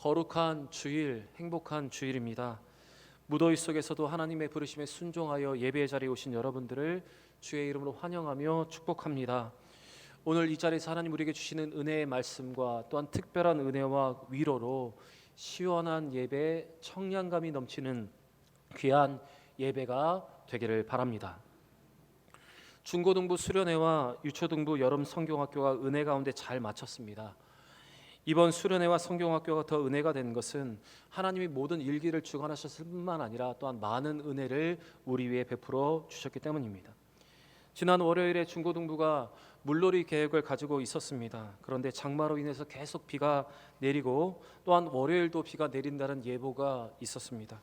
거룩한 주일, 행복한 주일입니다. 무더위 속에서도 하나님의 부르심에 순종하여 예배의 자리에 오신 여러분들을 주의 이름으로 환영하며 축복합니다. 오늘 이 자리에서 하나님 우리에게 주시는 은혜의 말씀과 또한 특별한 은혜와 위로로 시원한 예배, 청량감이 넘치는 귀한 예배가 되기를 바랍니다. 중고등부 수련회와 유초등부 여름 성경학교가 은혜 가운데 잘 마쳤습니다. 이번 수련회와 성경학교가 더 은혜가 된 것은 하나님이 모든 일기를 주관하셨을 뿐만 아니라 또한 많은 은혜를 우리 위에 베풀어 주셨기 때문입니다. 지난 월요일에 중고등부가 물놀이 계획을 가지고 있었습니다. 그런데 장마로 인해서 계속 비가 내리고 또한 월요일도 비가 내린다는 예보가 있었습니다.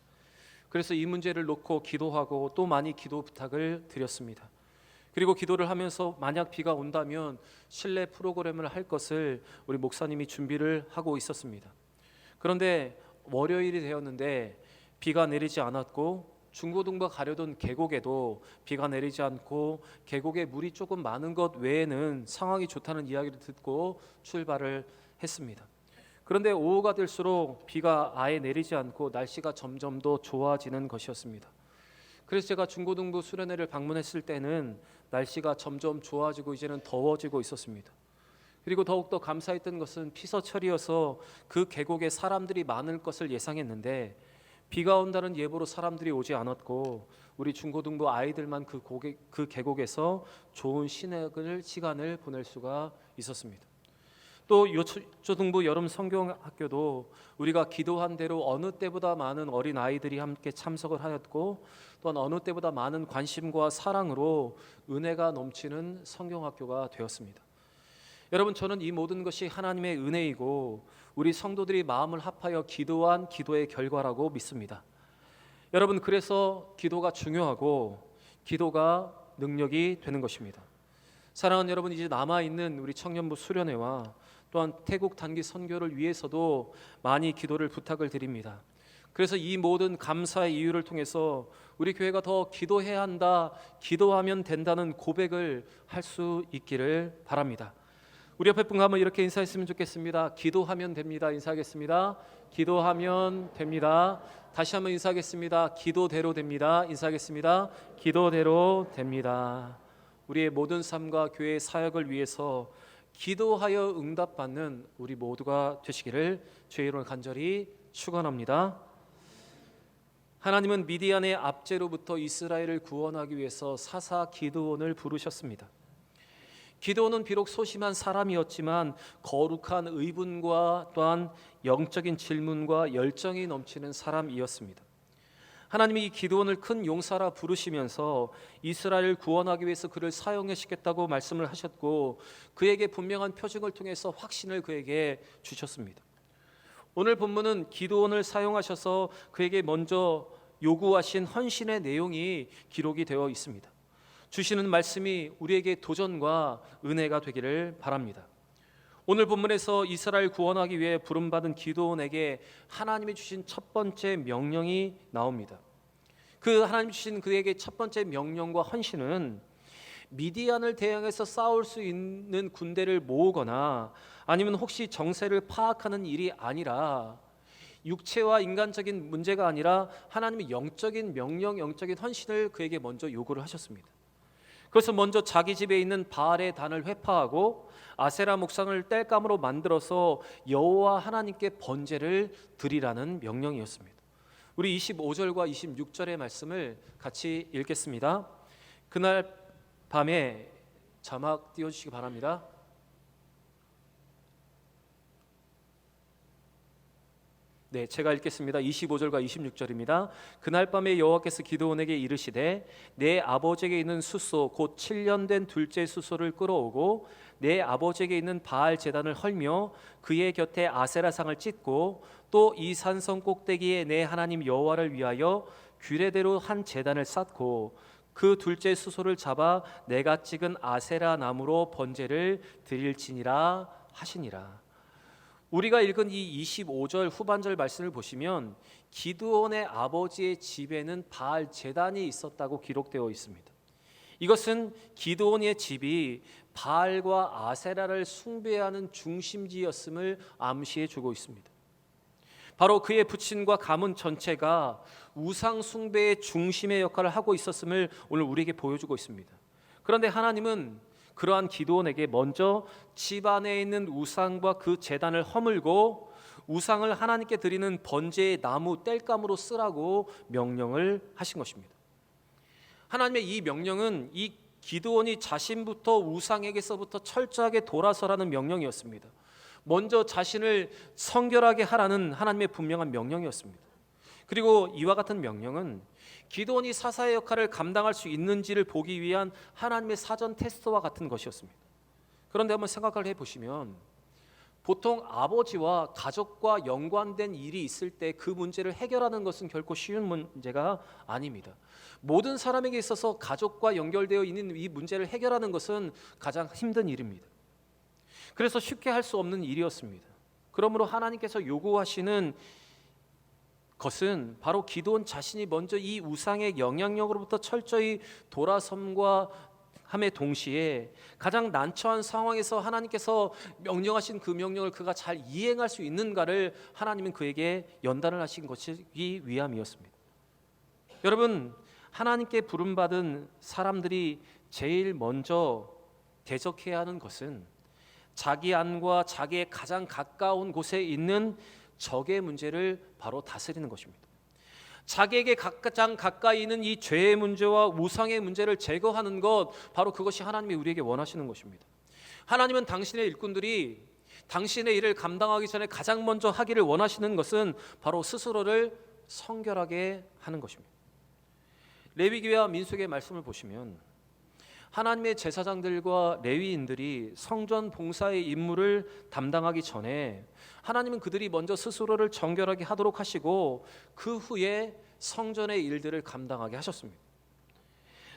그래서 이 문제를 놓고 기도하고 또 많이 기도 부탁을 드렸습니다. 그리고 기도를 하면서 만약 비가 온다면 실내 프로그램을 할 것을 우리 목사님이 준비를 하고 있었습니다. 그런데 월요일이 되었는데 비가 내리지 않았고 중고등부가 가려던 계곡에도 비가 내리지 않고 계곡에 물이 조금 많은 것 외에는 상황이 좋다는 이야기를 듣고 출발을 했습니다. 그런데 오후가 될수록 비가 아예 내리지 않고 날씨가 점점 더 좋아지는 것이었습니다. 그래서 제가 중고등부 수련회를 방문했을 때는 날씨가 점점 좋아지고 이제는 더워지고 있었습니다. 그리고 더욱더 감사했던 것은 피서철이어서 그 계곡에 사람들이 많을 것을 예상했는데 비가 온다는 예보로 사람들이 오지 않았고 우리 중고등부 아이들만 그 계곡에서 좋은 시간을 보낼 수가 있었습니다. 또 유초등부 여름 성경학교도 우리가 기도한 대로 어느 때보다 많은 어린 아이들이 함께 참석을 하였고 또한 어느 때보다 많은 관심과 사랑으로 은혜가 넘치는 성경학교가 되었습니다. 여러분, 저는 이 모든 것이 하나님의 은혜이고 우리 성도들이 마음을 합하여 기도한 기도의 결과라고 믿습니다. 여러분, 그래서 기도가 중요하고 기도가 능력이 되는 것입니다. 사랑하는 여러분, 이제 남아있는 우리 청년부 수련회와 또한 태국 단기 선교를 위해서도 많이 기도를 부탁을 드립니다. 그래서 이 모든 감사의 이유를 통해서 우리 교회가 더 기도해야 한다, 기도하면 된다는 고백을 할 수 있기를 바랍니다. 우리 옆에 분과 한번 이렇게 인사했으면 좋겠습니다. 기도하면 됩니다. 인사하겠습니다. 기도하면 됩니다. 다시 한번 인사하겠습니다. 기도대로 됩니다. 인사하겠습니다. 기도대로 됩니다. 우리의 모든 삶과 교회의 사역을 위해서 기도하여 응답받는 우리 모두가 되시기를 주의 이름으로 간절히 축원합니다. 하나님은 미디안의 압제로부터 이스라엘을 구원하기 위해서 사사 기드온을 부르셨습니다. 기드온은 비록 소심한 사람이었지만 거룩한 의분과 또한 영적인 질문과 열정이 넘치는 사람이었습니다. 하나님이 이 기드온을 큰 용사라 부르시면서 이스라엘을 구원하기 위해서 그를 사용하시겠다고 말씀을 하셨고 그에게 분명한 표징을 통해서 확신을 그에게 주셨습니다. 오늘 본문은 기드온을 사용하셔서 그에게 먼저 요구하신 헌신의 내용이 기록이 되어 있습니다. 주시는 말씀이 우리에게 도전과 은혜가 되기를 바랍니다. 오늘 본문에서 이스라엘 구원하기 위해 부름받은 기드온에게 하나님이 주신 첫 번째 명령이 나옵니다. 그 하나님 주신 그에게 첫 번째 명령과 헌신은 미디안을 대항해서 싸울 수 있는 군대를 모으거나 아니면 혹시 정세를 파악하는 일이 아니라 육체와 인간적인 문제가 아니라 하나님의 영적인 명령, 영적인 헌신을 그에게 먼저 요구를 하셨습니다. 그래서 먼저 자기 집에 있는 바알의 단을 회파하고 아세라 목상을 땔감으로 만들어서 여호와 하나님께 번제를 드리라는 명령이었습니다. 우리 25절과 26절의 말씀을 같이 읽겠습니다. 그날 밤에 자막 띄워주시기 바랍니다. 네, 제가 읽겠습니다. 25절과 26절입니다. 그날 밤에 여호와께서 기드온에게 이르시되 내 아버지에게 있는 숫소 곧 7년 된 둘째 숫소를 끌어오고 내 아버지에게 있는 바알 제단을 헐며 그의 곁에 아세라상을 찢고 또 이 산성 꼭대기에 내 하나님 여호와를 위하여 규례대로 한 제단을 쌓고 그 둘째 숫소를 잡아 내가 찍은 아세라 나무로 번제를 드릴지니라 하시니라. 우리가 읽은 이 25절 후반절 말씀을 보시면 기드온의 아버지의 집에는 바알 제단이 있었다고 기록되어 있습니다. 이것은 기드온의 집이 바알과 아세라를 숭배하는 중심지였음을 암시해 주고 있습니다. 바로 그의 부친과 가문 전체가 우상 숭배의 중심의 역할을 하고 있었음을 오늘 우리에게 보여주고 있습니다. 그런데 하나님은 그러한 기드온에게 먼저 집안에 있는 우상과 그 제단을 허물고 우상을 하나님께 드리는 번제의 나무 땔감으로 쓰라고 명령을 하신 것입니다. 하나님의 이 명령은 이 기드온이 자신부터 우상에게서부터 철저하게 돌아서라는 명령이었습니다. 먼저 자신을 성결하게 하라는 하나님의 분명한 명령이었습니다. 그리고 이와 같은 명령은 기드온이 사사의 역할을 감당할 수 있는지를 보기 위한 하나님의 사전 테스트와 같은 것이었습니다. 그런데 한번 생각을 해보시면 보통 아버지와 가족과 연관된 일이 있을 때 그 문제를 해결하는 것은 결코 쉬운 문제가 아닙니다. 모든 사람에게 있어서 가족과 연결되어 있는 이 문제를 해결하는 것은 가장 힘든 일입니다. 그래서 쉽게 할 수 없는 일이었습니다. 그러므로 하나님께서 요구하시는 것은 바로 기드온 자신이 먼저 이 우상의 영향력으로부터 철저히 돌아섬과 함의 동시에 가장 난처한 상황에서 하나님께서 명령하신 그 명령을 그가 잘 이행할 수 있는가를 하나님은 그에게 연단을 하신 것이기 위함이었습니다. 여러분, 하나님께 부름받은 사람들이 제일 먼저 대적해야 하는 것은 자기 안과 자기의 가장 가까운 곳에 있는 적의 문제를 바로 다스리는 것입니다. 자기에게 가장 가까이 있는 이 죄의 문제와 우상의 문제를 제거하는 것, 바로 그것이 하나님이 우리에게 원하시는 것입니다. 하나님은 당신의 일꾼들이 당신의 일을 감당하기 전에 가장 먼저 하기를 원하시는 것은 바로 스스로를 성결하게 하는 것입니다. 레위기와 민수기의 말씀을 보시면 하나님의 제사장들과 레위인들이 성전 봉사의 임무를 담당하기 전에 하나님은 그들이 먼저 스스로를 정결하게 하도록 하시고 그 후에 성전의 일들을 감당하게 하셨습니다.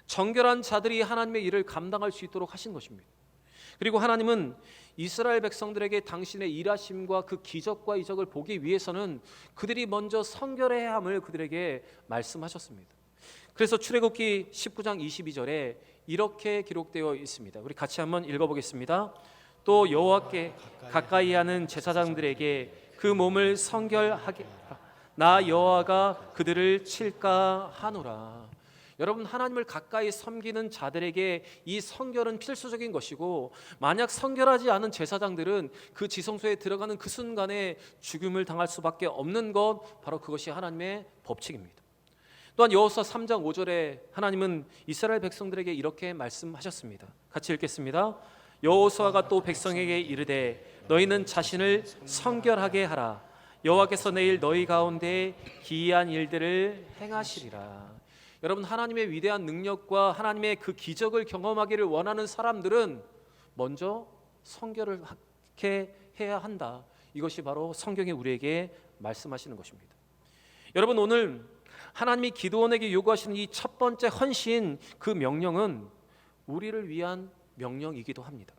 정결한 자들이 하나님의 일을 감당할 수 있도록 하신 것입니다. 그리고 하나님은 이스라엘 백성들에게 당신의 일하심과 그 기적과 이적을 보기 위해서는 그들이 먼저 성결해야 함을 그들에게 말씀하셨습니다. 그래서 출애굽기 19장 22절에 이렇게 기록되어 있습니다. 우리 같이 한번 읽어보겠습니다. 또 여호와께 가까이 하는 제사장들에게 그 몸을 성결하게 하라. 나 여호와가 그들을 칠까 하노라. 여러분, 하나님을 가까이 섬기는 자들에게 이 성결은 필수적인 것이고, 만약 성결하지 않은 제사장들은 그 지성소에 들어가는 그 순간에 죽음을 당할 수밖에 없는 것, 바로 그것이 하나님의 법칙입니다. 또한 여호수아 3장 5절에 하나님은 이스라엘 백성들에게 이렇게 말씀하셨습니다. 같이 읽겠습니다. 여호수아가 또 백성에게 이르되 너희는 자신을 성결하게 하라. 여호와께서 내일 너희 가운데 기이한 일들을 행하시리라. 여러분, 하나님의 위대한 능력과 하나님의 그 기적을 경험하기를 원하는 사람들은 먼저 성결을 하게 해야 한다. 이것이 바로 성경이 우리에게 말씀하시는 것입니다. 여러분, 오늘 하나님이 기드온에게 요구하시는 이 첫 번째 헌신, 그 명령은 우리를 위한 명령이기도 합니다.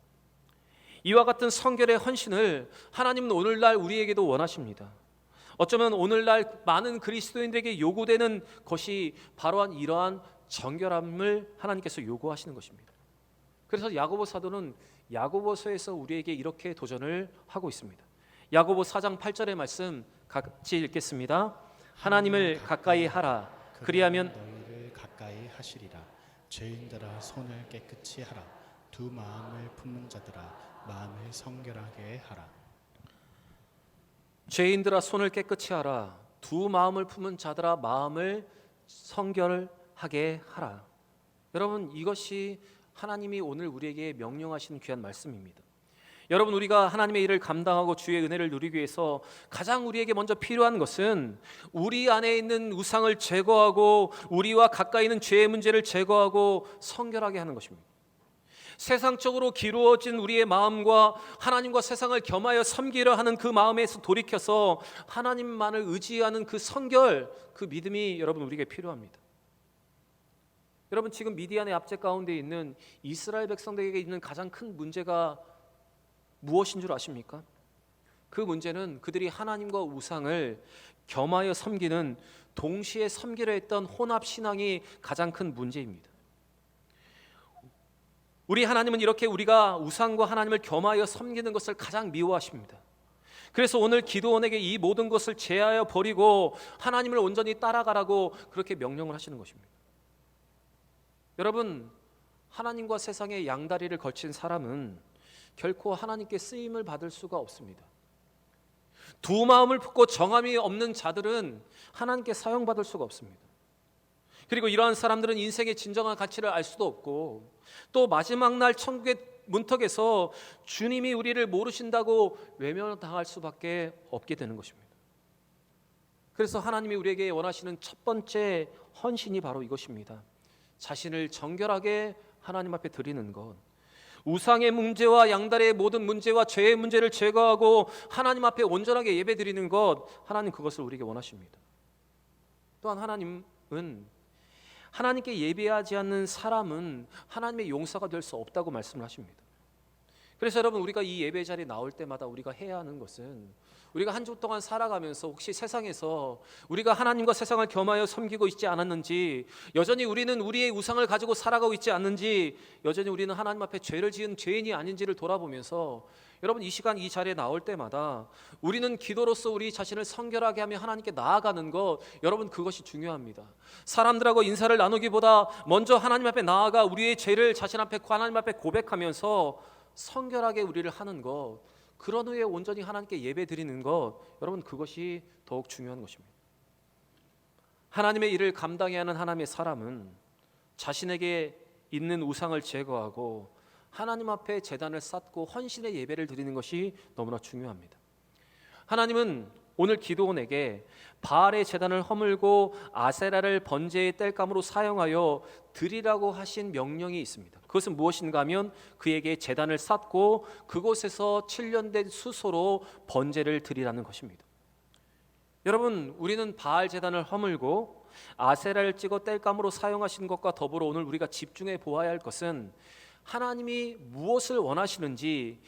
이와 같은 성결의 헌신을 하나님은 오늘날 우리에게도 원하십니다. 어쩌면 오늘날 많은 그리스도인들에게 요구되는 것이 바로 이러한 정결함을 하나님께서 요구하시는 것입니다. 그래서 야고보 사도는 야고보서에서 우리에게 이렇게 도전을 하고 있습니다. 야고보 4장 8절의 말씀 같이 읽겠습니다. 하나님을 가까이 하라. 그리하면 너희를 가까이 하시리라. 죄인들아 손을 깨끗이 하라. 두 마음을 품는 자들아 마음을 성결하게 하라. 죄인들아 손을 깨끗이 하라. 두 마음을 품은 자들아 마음을 성결하게 하라. 여러분, 이것이 하나님이 오늘 우리에게 명령하시는 귀한 말씀입니다. 여러분, 우리가 하나님의 일을 감당하고 주의 은혜를 누리기 위해서 가장 우리에게 먼저 필요한 것은 우리 안에 있는 우상을 제거하고 우리와 가까이 있는 죄의 문제를 제거하고 성결하게 하는 것입니다. 세상적으로 기루어진 우리의 마음과 하나님과 세상을 겸하여 섬기려 하는 그 마음에서 돌이켜서 하나님만을 의지하는 그 성결, 그 믿음이 여러분 우리에게 필요합니다. 여러분, 지금 미디안의 압제 가운데 있는 이스라엘 백성들에게 있는 가장 큰 문제가 무엇인 줄 아십니까? 그 문제는 그들이 하나님과 우상을 겸하여 섬기는, 동시에 섬기려 했던 혼합 신앙이 가장 큰 문제입니다. 우리 하나님은 이렇게 우리가 우상과 하나님을 겸하여 섬기는 것을 가장 미워하십니다. 그래서 오늘 기드온에게 이 모든 것을 제하여 버리고 하나님을 온전히 따라가라고 그렇게 명령을 하시는 것입니다. 여러분, 하나님과 세상의 양다리를 걸친 사람은 결코 하나님께 쓰임을 받을 수가 없습니다. 두 마음을 품고 정함이 없는 자들은 하나님께 사용받을 수가 없습니다. 그리고 이러한 사람들은 인생의 진정한 가치를 알 수도 없고, 또 마지막 날 천국의 문턱에서 주님이 우리를 모르신다고 외면당할 수밖에 없게 되는 것입니다. 그래서 하나님이 우리에게 원하시는 첫 번째 헌신이 바로 이것입니다. 자신을 정결하게 하나님 앞에 드리는 것, 우상의 문제와 양다리의 모든 문제와 죄의 문제를 제거하고 하나님 앞에 온전하게 예배드리는 것, 하나님 그것을 우리에게 원하십니다. 또한 하나님은 하나님께 예배하지 않는 사람은 하나님의 용서가 될 수 없다고 말씀을 하십니다. 그래서 여러분, 우리가 이 예배 자리에 나올 때마다 우리가 해야 하는 것은, 우리가 한 주 동안 살아가면서 혹시 세상에서 우리가 하나님과 세상을 겸하여 섬기고 있지 않았는지, 여전히 우리는 우리의 우상을 가지고 살아가고 있지 않는지, 여전히 우리는 하나님 앞에 죄를 지은 죄인이 아닌지를 돌아보면서, 여러분 이 시간 이 자리에 나올 때마다 우리는 기도로서 우리 자신을 성결하게 하며 하나님께 나아가는 것, 여러분 그것이 중요합니다. 사람들하고 인사를 나누기보다 먼저 하나님 앞에 나아가 우리의 죄를 자신 앞에 하나님 앞에 고백하면서 성결하게 우리를 하는 것, 그런 후에 온전히 하나님께 예배 드리는 것, 여러분 그것이 더욱 중요한 것입니다. 하나님의 일을 감당해야 하는 하나님의 사람은 자신에게 있는 우상을 제거하고 하나님 앞에 제단을 쌓고 헌신의 예배를 드리는 것이 너무나 중요합니다. 하나님은 오늘 기드온에게 바알의 제단을 허물고 아세라를 번제의 땔감으로 사용하여 드리라고 하신 명령이 있습니다. 그것은 무엇인가 하면 그에게 제단을 쌓고 그곳에서 7년 된 수소로 번제를 드리라는 것입니다. 여러분, 우리는 바알 제단을 허물고 아세라를 찍어 땔감으로 사용하신 것과 더불어 오늘 우리가 집중해 보아야 할 것은, 하나님이 무엇을 원하시는지,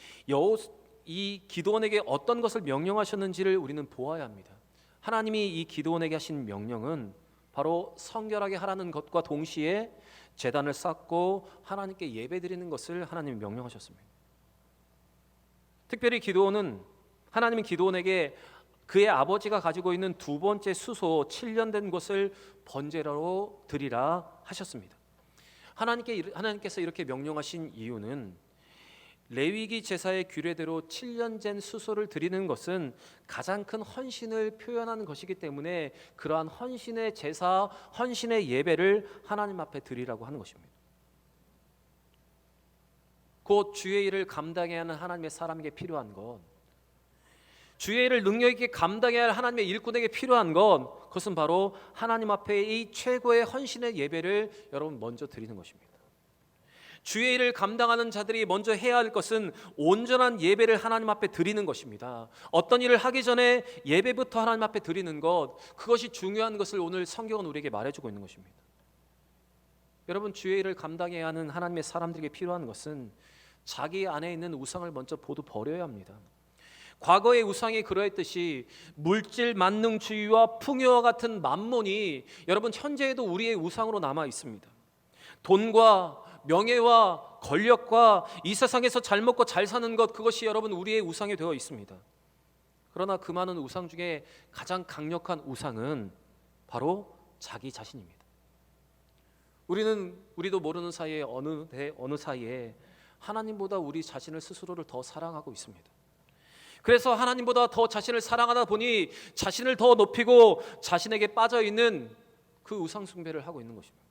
이 기드온에게 어떤 것을 명령하셨는지를 우리는 보아야 합니다. 하나님이 이 기드온에게 하신 명령은 바로 성결하게 하라는 것과 동시에 제단을 쌓고 하나님께 예배드리는 것을 하나님이 명령하셨습니다. 특별히 하나님이 기드온에게 그의 아버지가 가지고 있는 두 번째 수소 7년 된 것을 번제로 드리라 하셨습니다. 하나님께서 이렇게 명령하신 이유는, 레위기 제사의 규례대로 7년 된 수소를 드리는 것은 가장 큰 헌신을 표현하는 것이기 때문에 그러한 헌신의 제사, 헌신의 예배를 하나님 앞에 드리라고 하는 것입니다. 곧 주의 일을 감당해야 하는 하나님의 사람에게 필요한 것, 주의 일을 능력 있게 감당해야 할 하나님의 일꾼에게 필요한 것, 그것은 바로 하나님 앞에 이 최고의 헌신의 예배를 여러분 먼저 드리는 것입니다. 주의 일을 감당하는 자들이 먼저 해야 할 것은 온전한 예배를 하나님 앞에 드리는 것입니다. 어떤 일을 하기 전에 예배부터 하나님 앞에 드리는 것, 그것이 중요한 것을 오늘 성경은 우리에게 말해주고 있는 것입니다. 여러분, 주의 일을 감당해야 하는 하나님의 사람들에게 필요한 것은 자기 안에 있는 우상을 먼저 모두 버려야 합니다. 과거의 우상이 그러했듯이 물질 만능주의와 풍요와 같은 만몬이 여러분 현재에도 우리의 우상으로 남아 있습니다. 돈과 명예와 권력과 이 세상에서 잘 먹고 잘 사는 것, 그것이 여러분 우리의 우상이 되어 있습니다. 그러나 그 많은 우상 중에 가장 강력한 우상은 바로 자기 자신입니다. 우리도 모르는 사이에 어느 사이에 하나님보다 우리 자신을 스스로를 더 사랑하고 있습니다. 그래서 하나님보다 더 자신을 사랑하다 보니 자신을 더 높이고 자신에게 빠져있는 그 우상 숭배를 하고 있는 것입니다.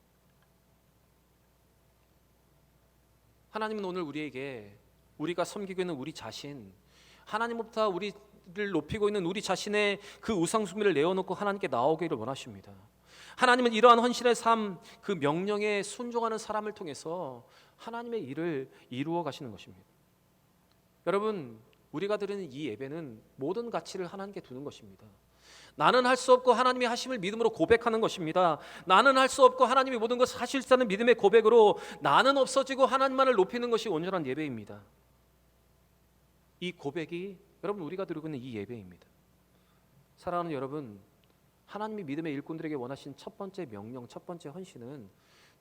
하나님은 오늘 우리에게 우리가 섬기고 있는 우리 자신, 하나님보다 우리를 높이고 있는 우리 자신의 그 우상 숭배를 내어놓고 하나님께 나오기를 원하십니다. 하나님은 이러한 헌신의 삶, 그 명령에 순종하는 사람을 통해서 하나님의 일을 이루어 가시는 것입니다. 여러분, 우리가 드리는 이 예배는 모든 가치를 하나님께 두는 것입니다. 나는 할 수 없고 하나님이 하심을 믿음으로 고백하는 것입니다. 나는 할 수 없고 하나님이 모든 것을 하실 수 있다는 믿음의 고백으로 나는 없어지고 하나님만을 높이는 것이 온전한 예배입니다. 이 고백이 여러분 우리가 드리고 있는 이 예배입니다. 사랑하는 여러분, 하나님이 믿음의 일꾼들에게 원하신 첫 번째 명령, 첫 번째 헌신은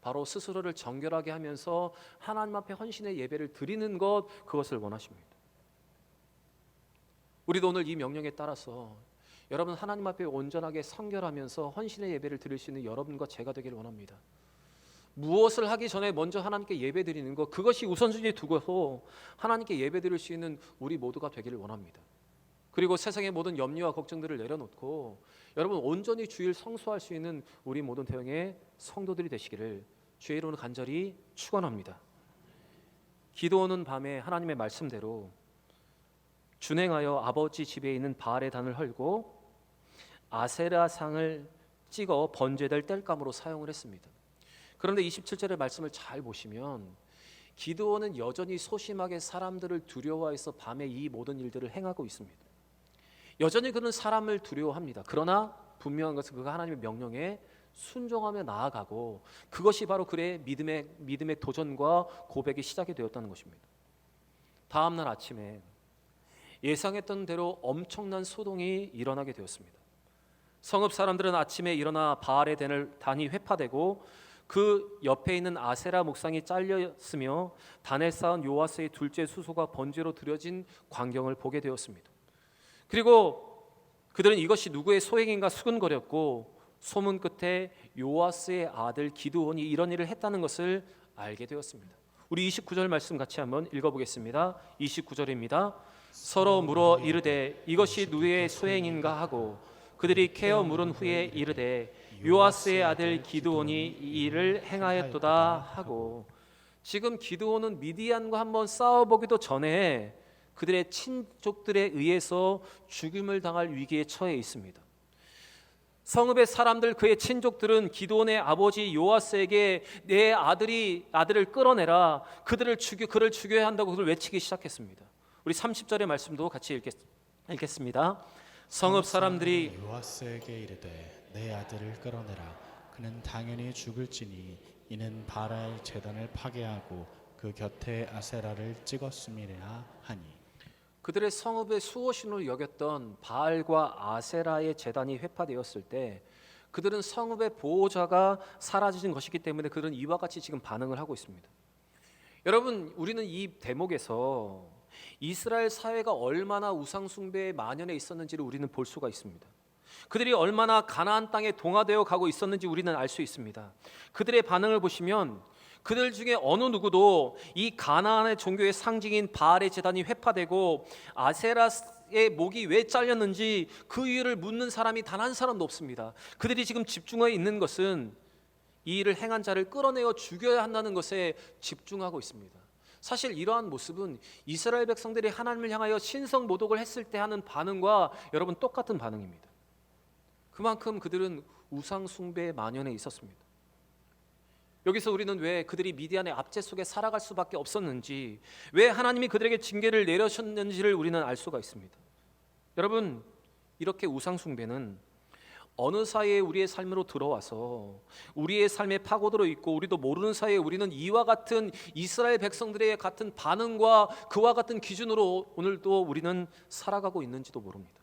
바로 스스로를 정결하게 하면서 하나님 앞에 헌신의 예배를 드리는 것, 그것을 원하십니다. 우리도 오늘 이 명령에 따라서 여러분 하나님 앞에 온전하게 성결하면서 헌신의 예배를 드릴 수 있는 여러분과 제가 되기를 원합니다. 무엇을 하기 전에 먼저 하나님께 예배 드리는 것, 그것이 우선순위에 두고서 하나님께 예배 드릴 수 있는 우리 모두가 되기를 원합니다. 그리고 세상의 모든 염려와 걱정들을 내려놓고 여러분 온전히 주일 성수할 수 있는 우리 모든 대형의 성도들이 되시기를 주의 이름으로 간절히 축원합니다. 기도오는 밤에 하나님의 말씀대로 준행하여 아버지 집에 있는 바알의 단을 헐고 아세라 상을 찍어 번제될 땔감으로 사용을 했습니다. 그런데 27절의 말씀을 잘 보시면 기드온은 여전히 소심하게 사람들을 두려워해서 밤에 이 모든 일들을 행하고 있습니다. 여전히 그는 사람을 두려워합니다. 그러나 분명한 것은 그가 하나님의 명령에 순종하며 나아가고 그것이 바로 그의 믿음의 도전과 고백이 시작이 되었다는 것입니다. 다음 날 아침에 예상했던 대로 엄청난 소동이 일어나게 되었습니다. 성읍 사람들은 아침에 일어나 바알의 단이 회파되고 그 옆에 있는 아세라 목상이 잘렸으며 단에 쌓은 요아스의 둘째 수소가 번제로 드려진 광경을 보게 되었습니다. 그리고 그들은 이것이 누구의 소행인가 수근거렸고 소문 끝에 요아스의 아들 기드온이 이런 일을 했다는 것을 알게 되었습니다. 우리 29절 말씀 같이 한번 읽어보겠습니다. 29절입니다. 서로 물어 이르되 이것이 누구의 소행인가 하고 그들이 캐어 물은 후에 이르되 요아스의 아들 기드온이 이 일을 행하였도다 하고, 지금 기드온은 미디안과 한번 싸워보기도 전에 그들의 친족들에 의해서 죽임을 당할 위기에 처해 있습니다. 성읍의 사람들, 그의 친족들은 기드온의 아버지 요아스에게 내 아들을 끌어내라, 그를 죽여야 한다고 그를 외치기 시작했습니다. 우리 30절의 말씀도 같이 읽겠습니다. 성읍 사람들이 요아스에게 이르되 내 아들을 끌어내라. 그는 당연히 죽을지니 이는 바알 제단을 파괴하고 그 곁에 아세라를 찍었음이라 하니. 그들의 성읍의 수호신으로 여겼던 바알과 아세라의 제단이 회파되었을 때 그들은 성읍의 보호자가 사라진 것이기 때문에 그들은 이와 같이 지금 반응을 하고 있습니다. 여러분, 우리는 이 대목에서 이스라엘 사회가 얼마나 우상 숭배에 만연해 있었는지를 우리는 볼 수가 있습니다. 그들이 얼마나 가나안 땅에 동화되어 가고 있었는지 우리는 알 수 있습니다. 그들의 반응을 보시면 그들 중에 어느 누구도 이 가나안의 종교의 상징인 바알의 제단이 회파되고 아세라의 목이 왜 잘렸는지 그 이유를 묻는 사람이 단 한 사람도 없습니다. 그들이 지금 집중해 있는 것은 이 일을 행한 자를 끌어내어 죽여야 한다는 것에 집중하고 있습니다. 사실 이러한 모습은 이스라엘 백성들이 하나님을 향하여 신성 모독을 했을 때 하는 반응과 여러분 똑같은 반응입니다. 그만큼 그들은 우상 숭배에 만연해 있었습니다. 여기서 우리는 왜 그들이 미디안의 압제 속에 살아갈 수밖에 없었는지, 왜 하나님이 그들에게 징계를 내려셨는지를 우리는 알 수가 있습니다. 여러분, 이렇게 우상 숭배는 어느 사이에 우리의 삶으로 들어와서 우리의 삶에 파고들어 있고 우리도 모르는 사이에 우리는 이와 같은 이스라엘 백성들의 같은 반응과 그와 같은 기준으로 오늘도 우리는 살아가고 있는지도 모릅니다.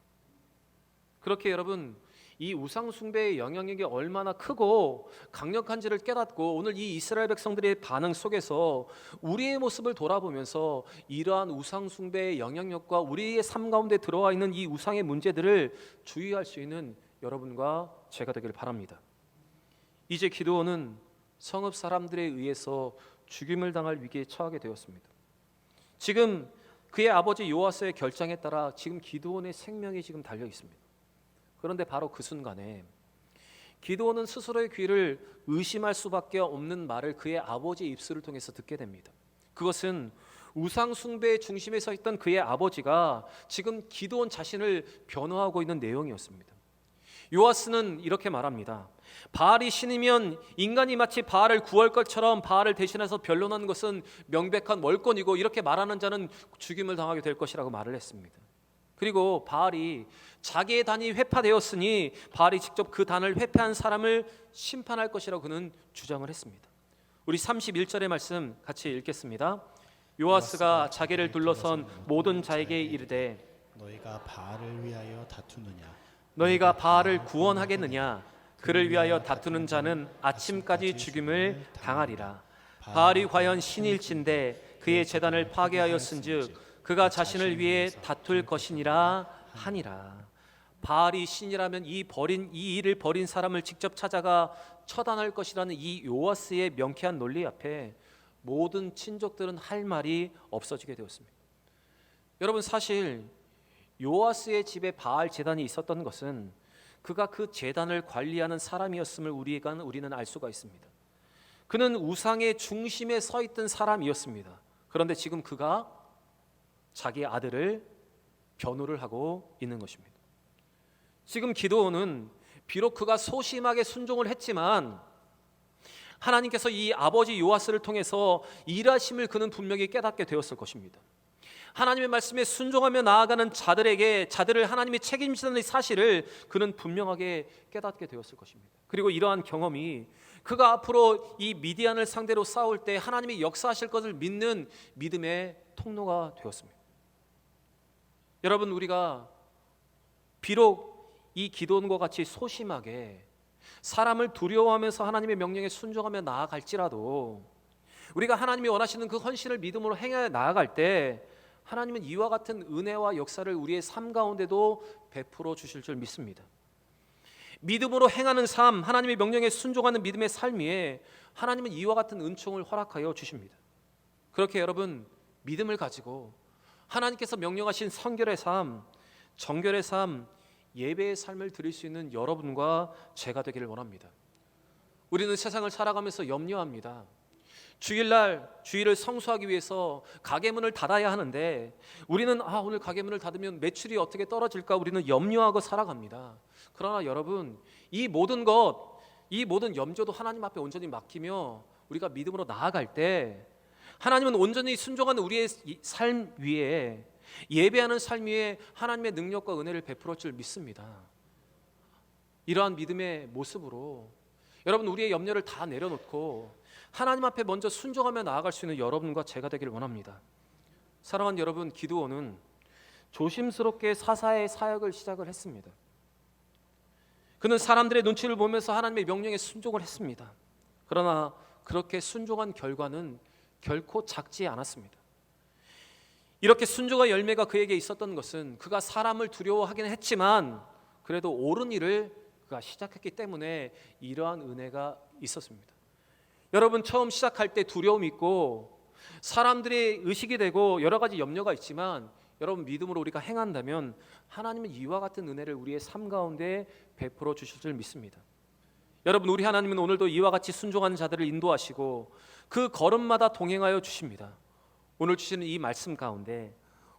그렇게 여러분, 이 우상 숭배의 영향력이 얼마나 크고 강력한지를 깨닫고 오늘 이 이스라엘 백성들의 반응 속에서 우리의 모습을 돌아보면서 이러한 우상 숭배의 영향력과 우리의 삶 가운데 들어와 있는 이 우상의 문제들을 주의할 수 있는 여러분과 제가 되길 바랍니다. 이제 기드온은 성읍 사람들에 의해서 죽임을 당할 위기에 처하게 되었습니다. 지금 그의 아버지 요아스의 결정에 따라 지금 기드온의 생명이 지금 달려 있습니다. 그런데 바로 그 순간에 기드온은 스스로의 귀를 의심할 수밖에 없는 말을 그의 아버지의 입술을 통해서 듣게 됩니다. 그것은 우상 숭배의 중심에 서 있던 그의 아버지가 지금 기드온 자신을 변호하고 있는 내용이었습니다. 요아스는 이렇게 말합니다. 바알이 신이면 인간이 마치 바알을 구할 것처럼 바알을 대신해서 변론한 것은 명백한 월권이고 이렇게 말하는 자는 죽임을 당하게 될 것이라고 말을 했습니다. 그리고 바알이 자기의 단이 회파되었으니 바알이 직접 그 단을 회파한 사람을 심판할 것이라고 그는 주장을 했습니다. 우리 31절의 말씀 같이 읽겠습니다. 요아스가 자기를 둘러선 모든 자에게 이르되 너희가 바알을 위하여 다투느냐? 너희가 바알을 구원하겠느냐? 그를 위하여 다투는 자는 아침까지 죽임을 당하리라. 바알이 과연 신일진데 그의 제단을 파괴하였은즉 그가 자신을 위해 다툴 것이니라 하니라. 바알이 신이라면 이 일을 벌인 사람을 직접 찾아가 처단할 것이라는 이 요아스의 명쾌한 논리 앞에 모든 친족들은 할 말이 없어지게 되었습니다. 여러분, 사실 요아스의 집에 바알 제단이 있었던 것은 그가 그 제단을 관리하는 사람이었음을 우리는 알 수가 있습니다. 그는 우상의 중심에 서 있던 사람이었습니다. 그런데 지금 그가 자기 아들을 변호를 하고 있는 것입니다. 지금 기드온은 비록 그가 소심하게 순종을 했지만 하나님께서 이 아버지 요아스를 통해서 일하심을 그는 분명히 깨닫게 되었을 것입니다. 하나님의 말씀에 순종하며 나아가는 자들을 하나님이 책임지는 사실을 그는 분명하게 깨닫게 되었을 것입니다. 그리고 이러한 경험이 그가 앞으로 이 미디안을 상대로 싸울 때 하나님이 역사하실 것을 믿는 믿음의 통로가 되었습니다. 여러분, 우리가 비록 이 기도원과 같이 소심하게 사람을 두려워하면서 하나님의 명령에 순종하며 나아갈지라도 우리가 하나님이 원하시는 그 헌신을 믿음으로 행해 나아갈 때 하나님은 이와 같은 은혜와 역사를 우리의 삶 가운데도 베풀어 주실 줄 믿습니다. 믿음으로 행하는 삶, 하나님의 명령에 순종하는 믿음의 삶 위에 하나님은 이와 같은 은총을 허락하여 주십니다. 그렇게 여러분, 믿음을 가지고 하나님께서 명령하신 성결의 삶, 정결의 삶, 예배의 삶을 드릴 수 있는 여러분과 제가 되기를 원합니다. 우리는 세상을 살아가면서 염려합니다. 주일날 주일을 성수하기 위해서 가게 문을 닫아야 하는데 우리는 오늘 가게 문을 닫으면 매출이 어떻게 떨어질까 우리는 염려하고 살아갑니다. 그러나 여러분, 이 모든 염려도 하나님 앞에 온전히 맡기며 우리가 믿음으로 나아갈 때 하나님은 온전히 순종하는 우리의 삶 위에, 예배하는 삶 위에 하나님의 능력과 은혜를 베풀어 줄 믿습니다. 이러한 믿음의 모습으로 여러분, 우리의 염려를 다 내려놓고 하나님 앞에 먼저 순종하며 나아갈 수 있는 여러분과 제가 되기를 원합니다. 사랑하는 여러분, 기드온은 조심스럽게 사사의 사역을 시작을 했습니다. 그는 사람들의 눈치를 보면서 하나님의 명령에 순종을 했습니다. 그러나 그렇게 순종한 결과는 결코 작지 않았습니다. 이렇게 순종의 열매가 그에게 있었던 것은 그가 사람을 두려워하긴 했지만 그래도 옳은 일을 그가 시작했기 때문에 이러한 은혜가 있었습니다. 여러분, 처음 시작할 때 두려움이 있고 사람들의 의식이 되고 여러 가지 염려가 있지만 여러분, 믿음으로 우리가 행한다면 하나님은 이와 같은 은혜를 우리의 삶 가운데 베풀어 주실 줄 믿습니다. 여러분, 우리 하나님은 오늘도 이와 같이 순종하는 자들을 인도하시고 그 걸음마다 동행하여 주십니다. 오늘 주시는 이 말씀 가운데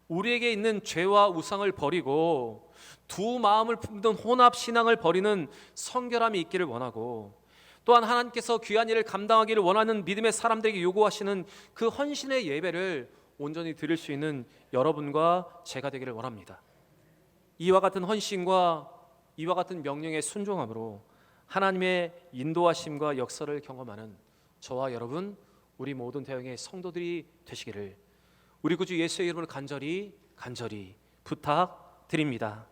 우리에게 있는 죄와 우상을 버리고 두 마음을 품는 혼합 신앙을 버리는 성결함이 있기를 원하고, 또한 하나님께서 귀한 일을 감당하기를 원하는 믿음의 사람들에게 요구하시는 그 헌신의 예배를 온전히 드릴 수 있는 여러분과 제가 되기를 원합니다. 이와 같은 헌신과 이와 같은 명령에 순종함으로 하나님의 인도하심과 역사를 경험하는 저와 여러분, 우리 모든 대형의 성도들이 되시기를 우리 구주 예수의 이름으로 간절히 부탁드립니다.